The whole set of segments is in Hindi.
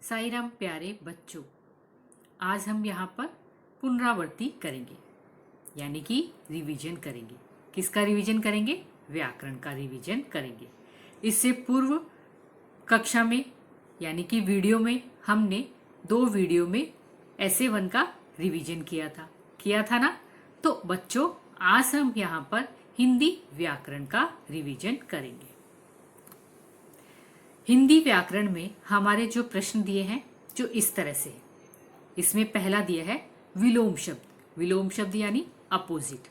साईं राम प्यारे बच्चों, आज हम यहाँ पर पुनरावृत्ति करेंगे, यानी कि रिवीजन करेंगे। किसका रिवीजन करेंगे? व्याकरण का रिवीजन करेंगे। इससे पूर्व कक्षा में यानी कि वीडियो में हमने 2 वीडियो में ऐसे 1 का रिवीजन किया था ना। तो बच्चों, आज हम यहाँ पर हिंदी व्याकरण का रिवीजन करेंगे। हिंदी व्याकरण में हमारे जो प्रश्न दिए हैं जो इस तरह से है। इसमें पहला दिया है विलोम शब्द। विलोम शब्द यानी अपोजिट।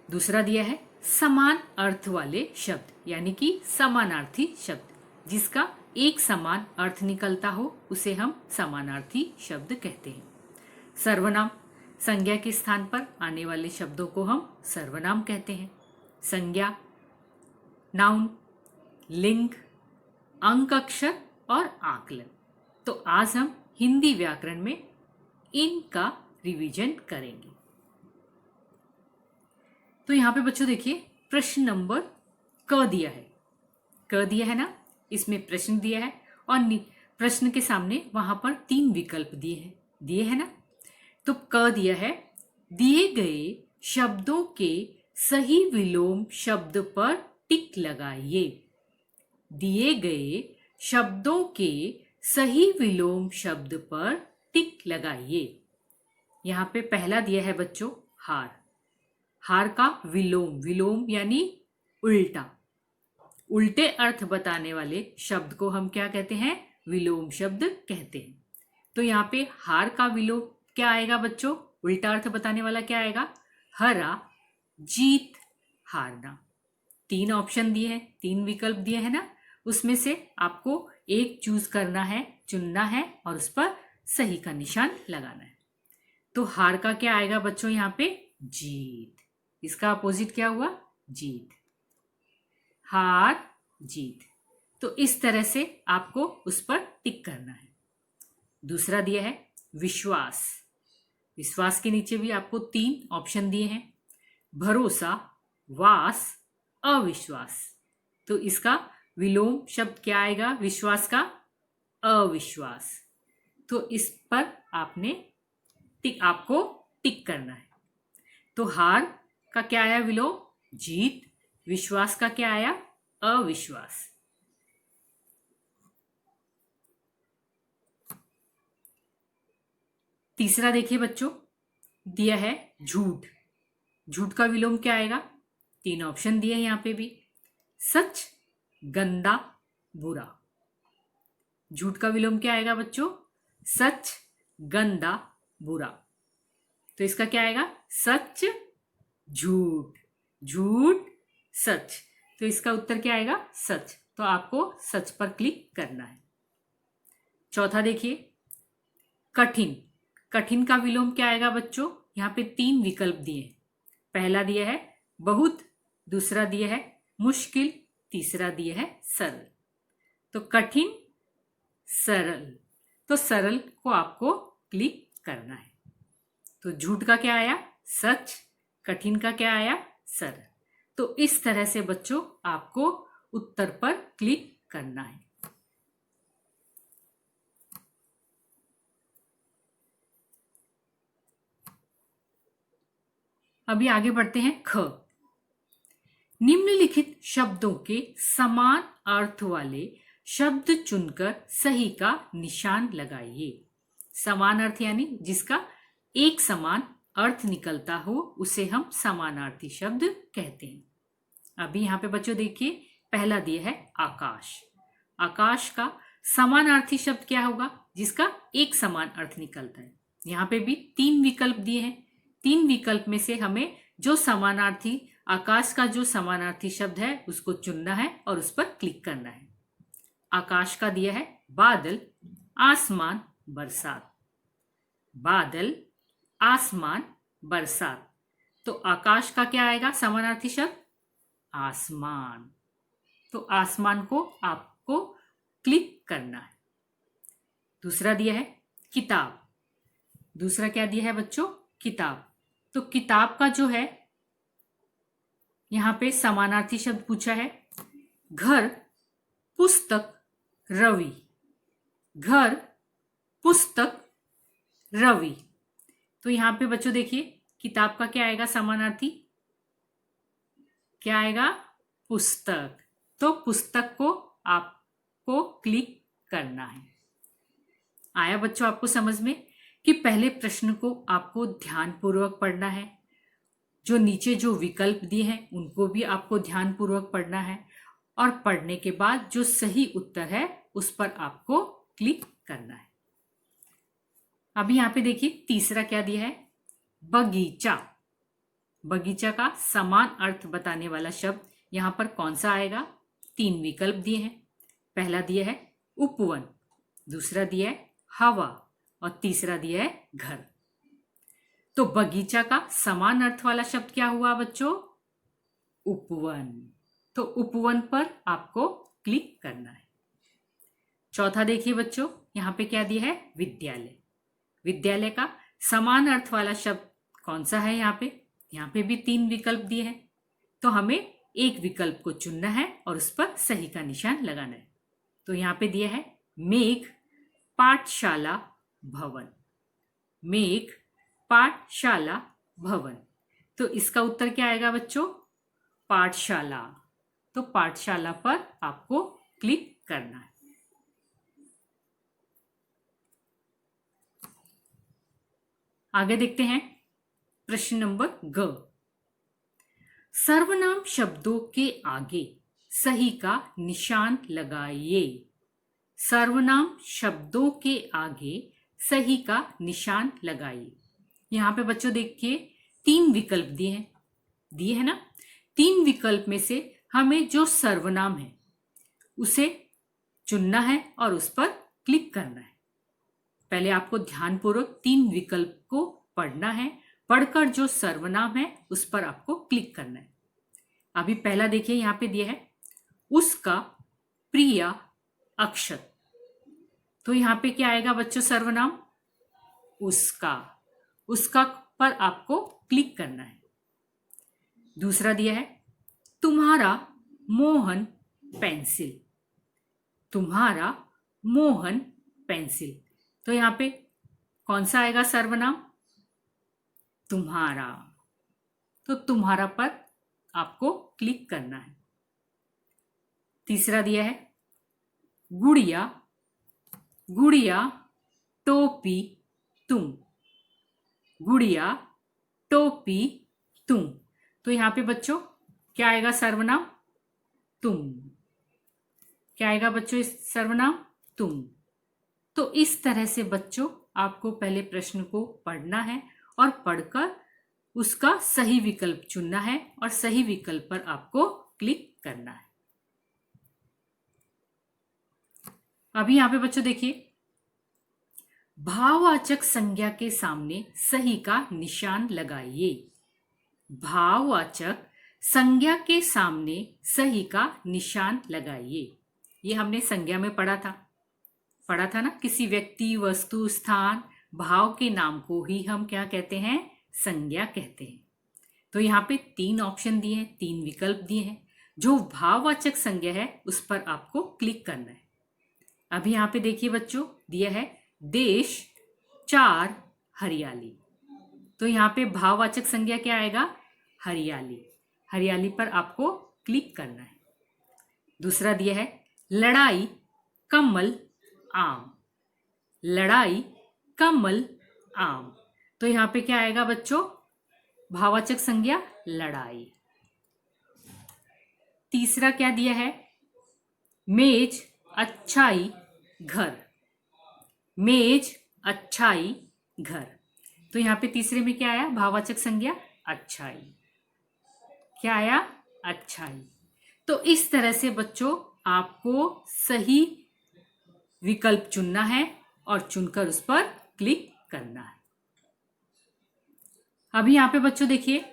दूसरा दिया है समान अर्थ वाले शब्द, यानी कि समानार्थी शब्द। जिसका एक समान अर्थ निकलता हो उसे हम समानार्थी शब्द कहते हैं। सर्वनाम, संज्ञा के स्थान पर आने वाले शब्दों को हम सर्वनाम कहते हैं। संज्ञा, नाउन, लिंग, अंक अक्षर और आकलन। तो आज हम हिंदी व्याकरण में इनका रिवीजन करेंगे। तो यहां पे बच्चों देखिए, प्रश्न नंबर क दिया है। क दिया है ना, इसमें प्रश्न दिया है और प्रश्न के सामने वहां पर 3 विकल्प दिए हैं ना। तो क दिया है, दिए गए शब्दों के सही विलोम शब्द पर टिक लगाइए। दिए गए शब्दों के सही विलोम शब्द पर टिक लगाइए। यहां पे पहला दिया है बच्चों हार। हार का विलोम, विलोम यानी उल्टा, उल्टे अर्थ बताने वाले शब्द को हम क्या कहते हैं? विलोम शब्द कहते हैं। तो यहाँ पे हार का विलोम क्या आएगा बच्चों? उल्टा अर्थ बताने वाला क्या आएगा? हरा, जीत, हारना। 3 ऑप्शन दिए हैं, 3 विकल्प दिए हैं ना। उसमें से आपको एक चूज करना है, चुनना है और उस पर सही का निशान लगाना है। तो हार का क्या आएगा बच्चों? यहाँ पे जीत। इसका अपोजिट क्या हुआ? जीत। हार, जीत। तो इस तरह से आपको उस पर टिक करना है। दूसरा दिया है विश्वास। विश्वास के नीचे भी आपको 3 ऑप्शन दिए हैं, भरोसा, वास, अविश्वास। तो इसका विलोम शब्द क्या आएगा? विश्वास का अविश्वास। तो इस पर आपको टिक करना है। तो हार का क्या आया विलोम? जीत। विश्वास का क्या आया? अविश्वास। तीसरा देखिए बच्चों, दिया है झूठ। झूठ का विलोम क्या आएगा? 3 ऑप्शन दिए हैं यहां पे भी, सच, गंदा, बुरा। झूठ का विलोम क्या आएगा बच्चों? सच, गंदा, बुरा। तो इसका क्या आएगा? सच, झूठ, झूठ, सच। तो इसका उत्तर क्या आएगा? सच। तो आपको सच पर क्लिक करना है। चौथा देखिए, कठिन। कठिन का विलोम क्या आएगा बच्चों? यहां पे 3 विकल्प दिए हैं। पहला दिया है बहुत, दूसरा दिया है मुश्किल, तीसरा दिया है सरल। तो कठिन, सरल। तो सरल को आपको क्लिक करना है। तो झूठ का क्या आया? सच। कठिन का क्या आया? सरल। तो इस तरह से बच्चों आपको उत्तर पर क्लिक करना है। अभी आगे बढ़ते हैं। ख, निम्नलिखित शब्दों के समान अर्थ वाले शब्द चुनकर सही का निशान लगाइए। समान अर्थ यानी जिसका एक समान अर्थ निकलता हो उसे हम समानार्थी शब्द कहते हैं। अभी यहां पे बच्चों देखिए, पहला दिया है आकाश। आकाश का समानार्थी शब्द क्या होगा? जिसका एक समान अर्थ निकलता है। यहां पे भी 3 विकल्प दिए हैं। 3 विकल्प में से हमें जो समानार्थी, आकाश का जो समानार्थी शब्द है उसको चुनना है और उस पर क्लिक करना है। आकाश का दिया है बादल, आसमान, बरसात। बादल, आसमान, बरसात। तो आकाश का क्या आएगा समानार्थी शब्द? आसमान। तो आसमान को आपको क्लिक करना है। दूसरा दिया है किताब। दूसरा क्या दिया है बच्चों? किताब। तो किताब का जो है यहां पे समानार्थी शब्द पूछा है, घर, पुस्तक, रवि। घर, पुस्तक, रवि। तो यहाँ पे बच्चों देखिए किताब का क्या आएगा समानार्थी, क्या आएगा, पुस्तक। तो पुस्तक को आपको क्लिक करना है। आया बच्चों आपको समझ में कि पहले प्रश्न को आपको ध्यानपूर्वक पढ़ना है, जो नीचे जो विकल्प दिए हैं उनको भी आपको ध्यानपूर्वक पढ़ना है, और पढ़ने के बाद जो सही उत्तर है उस पर आपको क्लिक करना है। अभी यहाँ पे देखिए तीसरा क्या दिया है, बगीचा। बगीचा का समान अर्थ बताने वाला शब्द यहाँ पर कौन सा आएगा, 3 विकल्प दिए हैं। पहला दिया है उपवन, दूसरा दिया है हवा, और तीसरा दिया है घर। तो बगीचा का समान अर्थ वाला शब्द क्या हुआ बच्चों, उपवन। तो उपवन पर आपको क्लिक करना है। चौथा देखिए बच्चों, यहाँ पे क्या दिया है, विद्यालय। विद्यालय का समान अर्थ वाला शब्द कौन सा है, यहाँ पे भी 3 विकल्प दिए हैं। तो हमें एक विकल्प को चुनना है और उस पर सही का निशान लगाना है। तो यहाँ पे दिया है मेघ पाठशाला भवन, मेघ पाठशाला भवन। तो इसका उत्तर क्या आएगा बच्चों, पाठशाला। तो पाठशाला पर आपको क्लिक करना है। आगे देखते हैं प्रश्न नंबर ग। सर्वनाम शब्दों के आगे सही का निशान लगाइए। सर्वनाम शब्दों के आगे सही का निशान लगाइए। यहाँ पे बच्चों देखिए 3 विकल्प दिए हैं ना। 3 विकल्प में से हमें जो सर्वनाम है उसे चुनना है और उस पर क्लिक करना है। पहले आपको ध्यानपूर्वक 3 विकल्प को पढ़ना है, पढ़कर जो सर्वनाम है उस पर आपको क्लिक करना है। अभी पहला देखिए यहाँ पे दिया है उसका प्रिय अक्षर। तो यहाँ पे क्या आएगा बच्चों, सर्वनाम उसका। उसका पर आपको क्लिक करना है। दूसरा दिया है तुम्हारा मोहन पेंसिल। तुम्हारा मोहन पेंसिल। तो यहाँ पे कौन सा आएगा सर्वनाम, तुम्हारा। तो तुम्हारा पर आपको क्लिक करना है। तीसरा दिया है गुड़िया, गुड़िया टोपी तुम। गुड़िया टोपी तुम। तो यहाँ पे बच्चों क्या आएगा सर्वनाम, तुम। क्या आएगा बच्चों इस सर्वनाम, तुम। तो इस तरह से बच्चों आपको पहले प्रश्न को पढ़ना है और पढ़कर उसका सही विकल्प चुनना है और सही विकल्प पर आपको क्लिक करना है। अभी यहां पे बच्चों देखिए भाववाचक संज्ञा के सामने सही का निशान लगाइए। भाववाचक संज्ञा के सामने सही का निशान लगाइए। ये हमने संज्ञा में पढ़ा था ना, किसी व्यक्ति, वस्तु, स्थान, भाव के नाम को ही हम क्या कहते हैं, संज्ञा कहते हैं। तो यहाँ पे 3 ऑप्शन दिए हैं, 3 विकल्प दिए हैं। जो भाववाचक संज्ञा है उस पर आपको क्लिक करना है। अभी यहाँ पे देखिए बच्चों दिया है देश 4 हरियाली। तो यहाँ पे भाववाचक संज्ञा क्या आएगा, हरियाली। हरियाली पर आपको क्लिक करना है। दूसरा दिया है लड़ाई कमल आम। लड़ाई कमल आम। तो यहाँ पे क्या आएगा बच्चों, भाववाचक संज्ञा लड़ाई। तीसरा क्या दिया है, मेज अच्छाई घर। मेज अच्छाई घर। तो यहाँ पे तीसरे में क्या आया, भाववाचक संज्ञा अच्छाई। क्या आया, अच्छाई। तो इस तरह से बच्चों आपको सही विकल्प चुनना है और चुनकर उस पर क्लिक करना है। अभी यहां पे बच्चों देखिए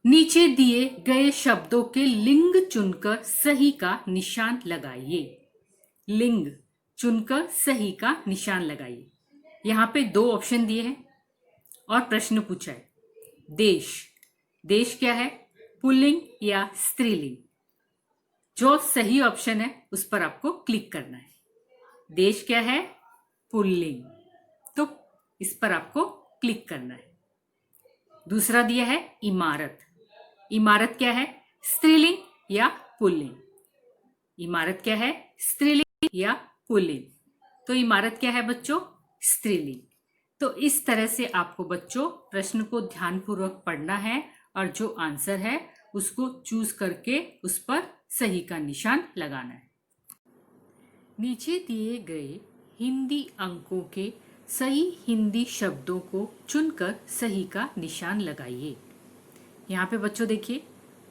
नीचे दिए गए शब्दों के लिंग चुनकर सही का निशान लगाइए। लिंग चुनकर सही का निशान लगाइए। यहां पे 2 ऑप्शन दिए हैं और प्रश्न पूछा है देश। देश क्या है, पुल्लिंग या स्त्रीलिंग। जो सही ऑप्शन है उस पर आपको क्लिक करना है। देश क्या है? पुल्लिंग। तो इस पर आपको क्लिक करना है। दूसरा दिया है इमारत। इमारत क्या है? स्त्रीलिंग या पुल्लिंग? इमारत क्या है? स्त्रीलिंग या पुल्लिंग? तो इमारत क्या है बच्चों? स्त्रीलिंग। तो इस तरह से आपको बच्चों प्रश्न को ध्यानपूर्वक पढ़ना है और जो आंसर है उसको चूज करके उस पर सही का निशान लगाना है। नीचे दिए गए हिंदी अंकों के सही हिंदी शब्दों को चुनकर सही का निशान लगाइए। यहाँ पे बच्चों देखिए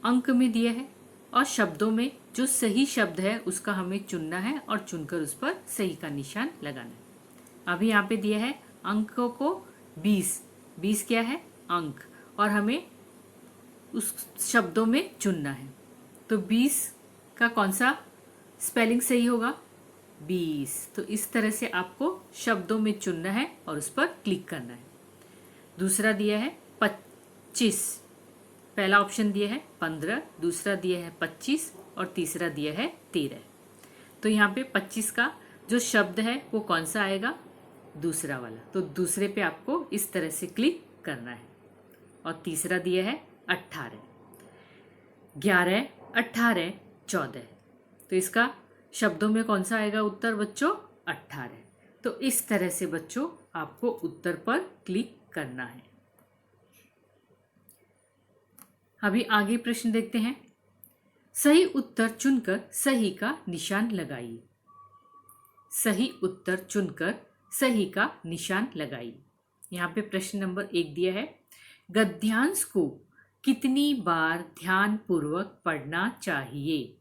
अंक में दिया है और शब्दों में जो सही शब्द है उसका हमें चुनना है और चुनकर उस पर सही का निशान लगाना है। अभी यहाँ पे दिया है अंकों को 20। 20 क्या है? अंक। और हमें उस शब्दों में चुनना है। तो 20 का कौन सा स्पेलिंग सही होगा? 20। तो इस तरह से आपको शब्दों में चुनना है और उस पर क्लिक करना है। दूसरा दिया है 25। पहला ऑप्शन दिया है 15, दूसरा दिया है 25 और तीसरा दिया है 13। तो यहाँ पे 25 का जो शब्द है वो कौन सा आएगा? दूसरा वाला। तो दूसरे पे आपको इस तरह से क्लिक करना है। और तीसरा दिया है 18। 11, 18, 14। तो इसका शब्दों में कौन सा आएगा उत्तर बच्चों? 18। तो इस तरह से बच्चों आपको उत्तर पर क्लिक करना है। अभी आगे प्रश्न देखते हैं। सही उत्तर चुनकर सही का निशान लगाइए। सही उत्तर चुनकर सही का निशान लगाइए। यहाँ पे प्रश्न नंबर 1 दिया है, गद्यांश को कितनी बार ध्यान पूर्वक पढ़ना चाहिए?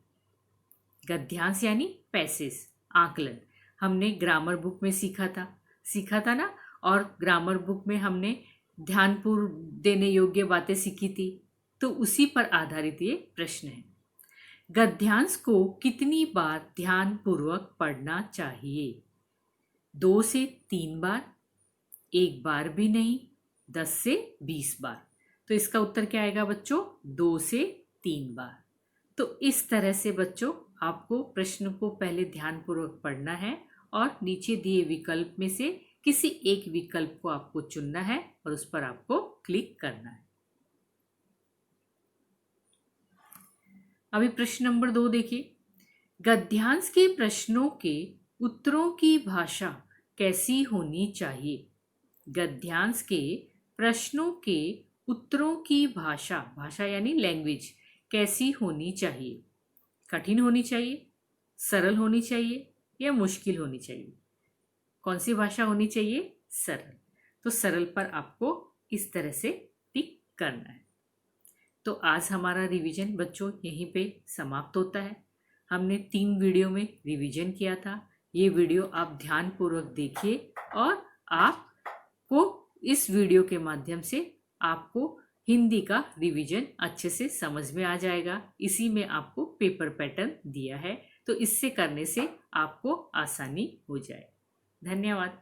गद्यांश यानी पैसेज, आकलन। हमने ग्रामर बुक में सीखा था ना। और ग्रामर बुक में हमने ध्यानपूर्वक देने योग्य बातें सीखी थी। तो उसी पर आधारित ये प्रश्न है। गद्यांश को कितनी बार ध्यान पूर्वक पढ़ना चाहिए? 2 से 3 बार, 1 बार भी नहीं, 10 से 20 बार। तो इसका उत्तर क्या आएगा बच्चों? 2 से 3 बार। तो इस तरह से बच्चों आपको प्रश्न को पहले ध्यानपूर्वक पढ़ना है और नीचे दिए विकल्प में से किसी एक विकल्प को आपको चुनना है और उस पर आपको क्लिक करना है। अभी प्रश्न नंबर 2 देखिए। गद्यांश के प्रश्नों के उत्तरों की भाषा कैसी होनी चाहिए? गद्यांश के प्रश्नों के उत्तरों की भाषा यानी लैंग्वेज कैसी होनी चाहिए? कठिन होनी चाहिए, सरल होनी चाहिए या मुश्किल होनी चाहिए? कौन सी भाषा होनी चाहिए? सरल। तो सरल पर आपको इस तरह से टिक करना है। तो आज हमारा रिवीजन बच्चों यहीं पे समाप्त होता है। हमने 3 वीडियो में रिवीजन किया था। ये वीडियो आप ध्यानपूर्वक देखिए और आपको इस वीडियो के माध्यम से आपको हिंदी का रिवीजन अच्छे से समझ में आ जाएगा। इसी में आपको पेपर पैटर्न दिया है, तो इससे करने से आपको आसानी हो जाए। धन्यवाद।